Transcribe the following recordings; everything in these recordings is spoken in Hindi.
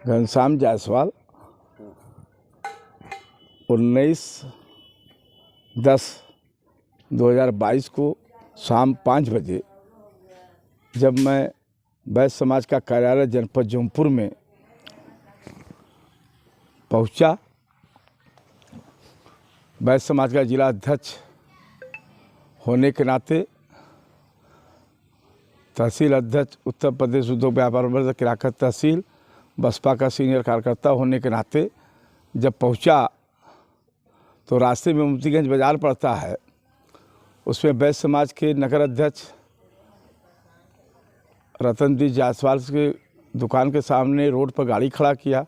घनश्याम जायसवाल 19/10/2022 को शाम 5 बजे जब मैं वैश्य समाज का कार्यालय जनपद जौनपुर में पहुंचा, वैश्य समाज का जिला अध्यक्ष होने के नाते, तहसील अध्यक्ष उत्तर प्रदेश उद्योग व्यापार वर्ग किराकत तहसील बसपा का सीनियर कार्यकर्ता होने के नाते जब पहुंचा तो रास्ते में मोतीगंज बाज़ार पड़ता है, उसमें वैश्य समाज के नगर अध्यक्ष रतनदीप जायसवाल के दुकान के सामने रोड पर गाड़ी खड़ा किया।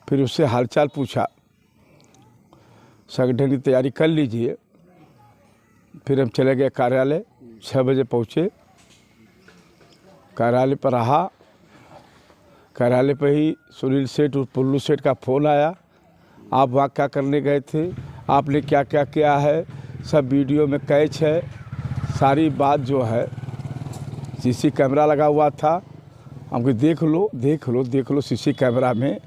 फिर उससे हालचाल पूछा, संगठन की तैयारी कर लीजिए। फिर हम चले गए कार्यालय। 6 बजे पहुँचे, कार्यालय पर रहा। कार्यालय पर ही सुनील सेठ और पुल्लू सेठ का फ़ोन आया, आप वहाँ क्या करने गए थे, आपने क्या क्या किया है, सब वीडियो में कैच है। सारी बात जो है, सीसी कैमरा लगा हुआ था, हमको देख लो सीसी कैमरा में।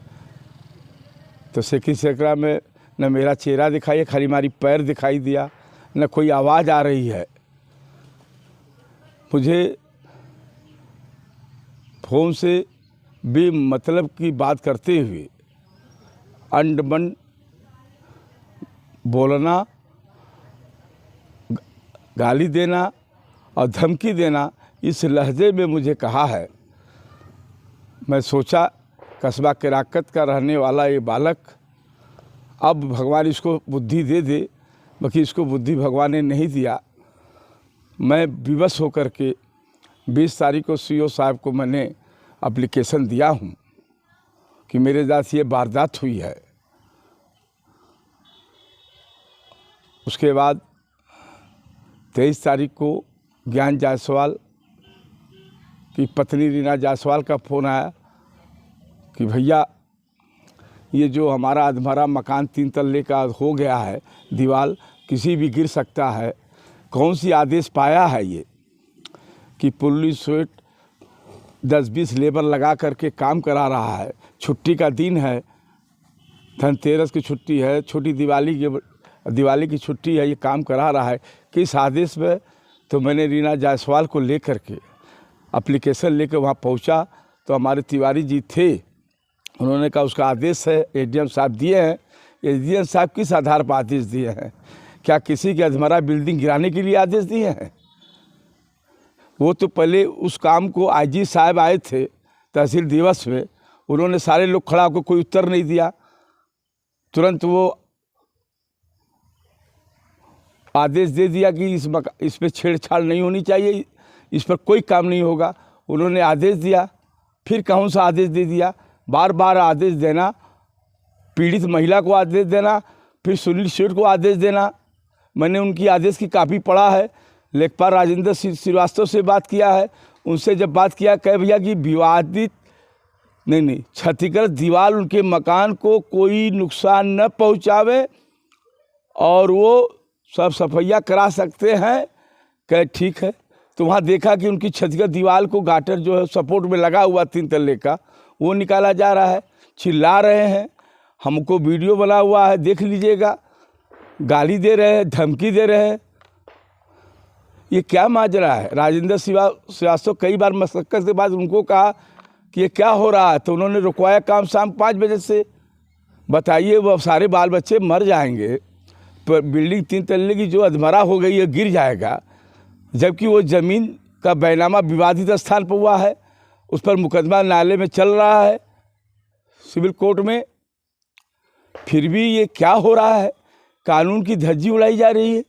तो सीसी कैमरा में न मेरा चेहरा दिखाई, खाली हमारी पैर दिखाई दिया, न कोई आवाज़ आ रही है। मुझे फ़ोन से बेमतलब की बात करते हुए अंडमन बोलना, गाली देना और धमकी देना, इस लहजे में मुझे कहा है। मैं सोचा कस्बा किराकत का रहने वाला ये बालक, अब भगवान इसको बुद्धि दे दे, बाकी इसको बुद्धि भगवान ने नहीं दिया। मैं विवश होकर के 20 तारीख को सीओ साहब को मैंने एप्लीकेशन दिया हूँ कि मेरे साथ ये वारदात हुई है। उसके बाद 23 तारीख को ज्ञान जायसवाल की पत्नी रीना जायसवाल का फ़ोन आया कि भैया ये जो हमारा अधमरा मकान 3 तल्ले का हो गया है, दीवार किसी भी गिर सकता है, कौन सी आदेश पाया है ये कि पुलिस 10-20 लेबर लगा करके काम करा रहा है। छुट्टी का दिन है, धनतेरस की छुट्टी है, छोटी दिवाली की छुट्टी है, ये काम करा रहा है, किस आदेश में। तो मैंने रीना जायसवाल को लेकर के एप्लीकेशन लेकर वहाँ पहुँचा तो हमारे तिवारी जी थे, उन्होंने कहा उसका आदेश है, एडीएम साहब दिए हैं। एडीएम साहब किस आधार पर आदेश दिए हैं? क्या किसी के अधमरा बिल्डिंग गिराने के लिए आदेश दिए हैं? वो तो पहले उस काम को आईजी साहब आए थे तहसील दिवस में, उन्होंने सारे लोग खड़ा होकर कोई उत्तर नहीं दिया, तुरंत वो आदेश दे दिया कि इस पे छेड़छाड़ नहीं होनी चाहिए, इस पर कोई काम नहीं होगा। उन्होंने आदेश दिया, फिर कौन सा आदेश दे दिया? बार बार आदेश देना, पीड़ित महिला को आदेश देना, फिर सुनील सेठ को आदेश देना। मैंने उनकी आदेश की कापी पढ़ा है, लेखपाल राजेंद्र श्रीवास्तव से बात किया है। उनसे जब बात किया, कहे भैया कि विवादित नहीं क्षतिग्रस्त दीवार उनके मकान को कोई नुकसान न पहुंचावे और वो सब सफाइयाँ करा सकते हैं। कहे ठीक है। तो वहाँ देखा कि उनकी क्षतिग्रस्त दीवार को गाटर जो है सपोर्ट में लगा हुआ 3 तल्ले का, वो निकाला जा रहा है, चिल्ला रहे हैं, हमको वीडियो बना हुआ है, देख लीजिएगा, गाली दे रहे हैं, धमकी दे रहे हैं। ये क्या माजरा है? राजेंद्र श्रीवास्तव कई बार मशक्कत के बाद उनको कहा कि ये क्या हो रहा है, तो उन्होंने रुकवाया काम शाम 5 बजे से। बताइए, वो सारे बाल बच्चे मर जाएंगे, पर बिल्डिंग 3 तल्ले की जो अधमरा हो गई है गिर जाएगा, जबकि वो ज़मीन का बैनामा विवादित स्थान पर हुआ है, उस पर मुकदमा न्यायालय में चल रहा है, सिविल कोर्ट में। फिर भी ये क्या हो रहा है? कानून की धज्जी उड़ाई जा रही है।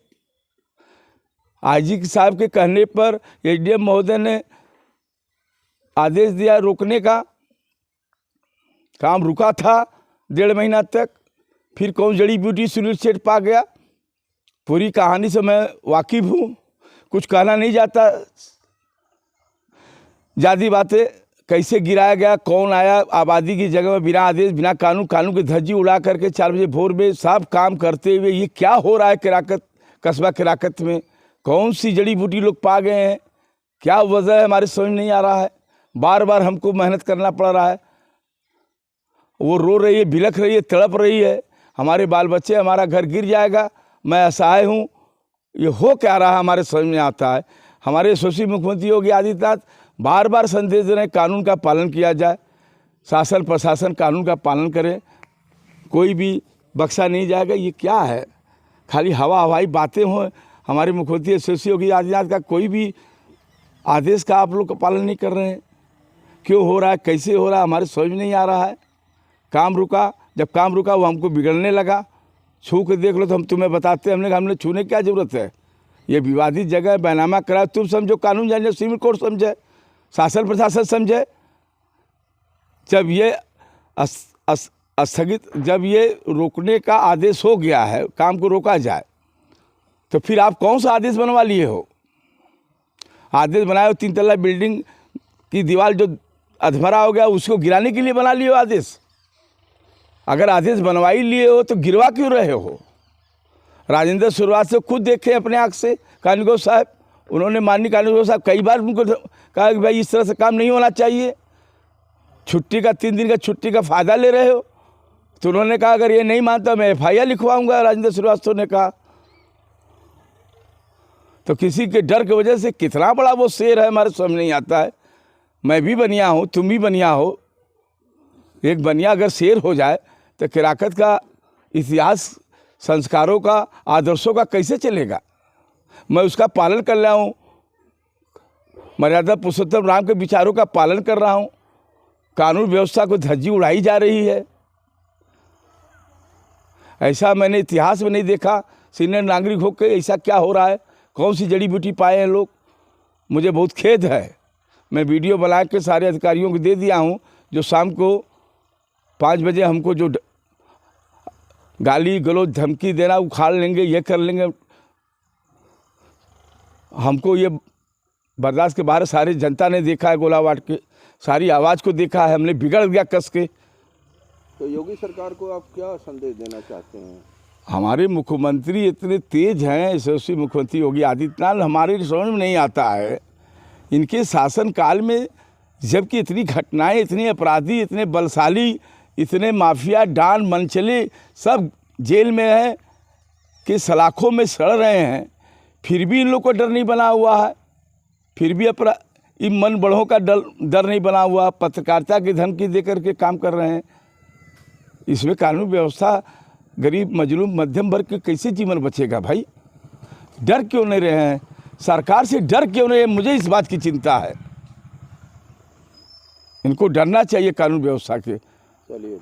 आईजी साहब के कहने पर एडीएम महोदय ने आदेश दिया रोकने का, काम रुका था 1.5 महीना तक। फिर कौन जड़ी बूटी सुनील सेठ पा गया, पूरी कहानी से मैं वाकिफ हूँ, कुछ कहना नहीं जाता। ज़्यादा बातें, कैसे गिराया गया, कौन आया आबादी की जगह में बिना आदेश बिना कानून की धज्जी उड़ा करके 4 बजे भोर में सब काम करते हुए, ये क्या हो रहा है किराकत, कस्बा किराकत में? कौन सी जड़ी बूटी लोग पा गए हैं, क्या वजह है हमारे समझ नहीं आ रहा है। बार बार हमको मेहनत करना पड़ रहा है। वो रो रही है, बिलख रही है, तड़प रही है, हमारे बाल बच्चे, हमारा घर गिर जाएगा, मैं असहाय हूँ। ये हो क्या रहा है हमारे समझ में आता है। हमारे यशस्वी मुख्यमंत्री योगी आदित्यनाथ बार बार संदेश दे रहे हैं कानून का पालन किया जाए, शासन प्रशासन कानून का पालन करे, कोई भी बख्शा नहीं जाएगा। ये क्या है, खाली हवाई बातें हों। हमारे मुख्यमंत्री यशस्वी योगी आदित्यनाथ का कोई भी आदेश का आप लोग का पालन नहीं कर रहे हैं। क्यों हो रहा है, कैसे हो रहा है, हमारे समझ में नहीं आ रहा है। काम रुका, जब काम रुका वो हमको बिगड़ने लगा। छू के देख लो तो हम तुम्हें बताते हैं। हमने छूने क्या ज़रूरत है, ये विवादित जगह है, बैनामा कराए, तुम समझो, कानून जाने, सिविल कोर्ट समझे, शासन प्रशासन समझे। जब ये स्थगित, जब ये रोकने का आदेश हो गया है, काम को रोका जाए, तो फिर आप कौन सा आदेश बनवा लिए हो। आदेश बनाए हो 3 तल्ला बिल्डिंग की दीवार जो अधमरा हो गया उसको गिराने के लिए बना लिए हो आदेश। अगर आदेश बनवा ही लिए हो तो गिरवा क्यों रहे हो। राजेंद्र शुरुआत से खुद देखे अपने आँख से कानूनगो साहब, उन्होंने माननीय कानूनगो साहब कई बार उनको कहा कि भाई इस तरह से काम नहीं होना चाहिए। छुट्टी का 3 दिन का छुट्टी का फ़ायदा ले रहे हो। तो उन्होंने कहा अगर ये नहीं मानता मैं FIR लिखवाऊंगा, राजेंद्र श्रीवास्तव ने कहा। तो किसी के डर की वजह से कितना बड़ा वो शेर है हमारे समझ नहीं आता है। मैं भी बनिया हूँ, तुम भी बनिया हो। एक बनिया अगर शेर हो जाए तो किराकत का इतिहास, संस्कारों का, आदर्शों का कैसे चलेगा। मैं उसका पालन कर रहा हूँ, मर्यादा पुरुषोत्तम राम के विचारों का पालन कर रहा हूँ। कानून व्यवस्था को धज्जी उड़ाई जा रही है, ऐसा मैंने इतिहास में नहीं देखा। सीनियर नागरिक होकर ऐसा क्या हो रहा है, कौन सी जड़ी बूटी पाए हैं लोग। मुझे बहुत खेद है। मैं वीडियो बना के सारे अधिकारियों को दे दिया हूँ, जो शाम को 5 बजे हमको जो गाली गलौज धमकी देना, उखाड़ लेंगे, ये कर लेंगे, हमको ये बर्दाश्त के बाहर। सारी जनता ने देखा है, गोलावाट के सारी आवाज़ को देखा है, हमने बिगड़ गया कस के। तो योगी सरकार को आप क्या संदेश देना चाहते हैं। हमारे मुख्यमंत्री इतने तेज हैं, यशस्वी मुख्यमंत्री योगी आदित्यनाथ, हमारे समझ में नहीं आता है इनके शासनकाल में, जबकि इतनी घटनाएं, इतने अपराधी, इतने बलशाली, इतने माफिया, डान, मनचले सब जेल में हैं कि सलाखों में सड़ रहे हैं, फिर भी इन लोग को डर नहीं बना हुआ है। फिर भी इन मन बढ़ों का डर नहीं बना हुआ। पत्रकारिता की धमकी दे करके काम कर रहे हैं। इसमें कानून व्यवस्था, गरीब मजलूम मध्यम वर्ग के कैसे जीवन बचेगा भाई। डर क्यों नहीं रहे हैं, सरकार से डर क्यों नहीं है, मुझे इस बात की चिंता है। इनको डरना चाहिए कानून व्यवस्था के। चलिए।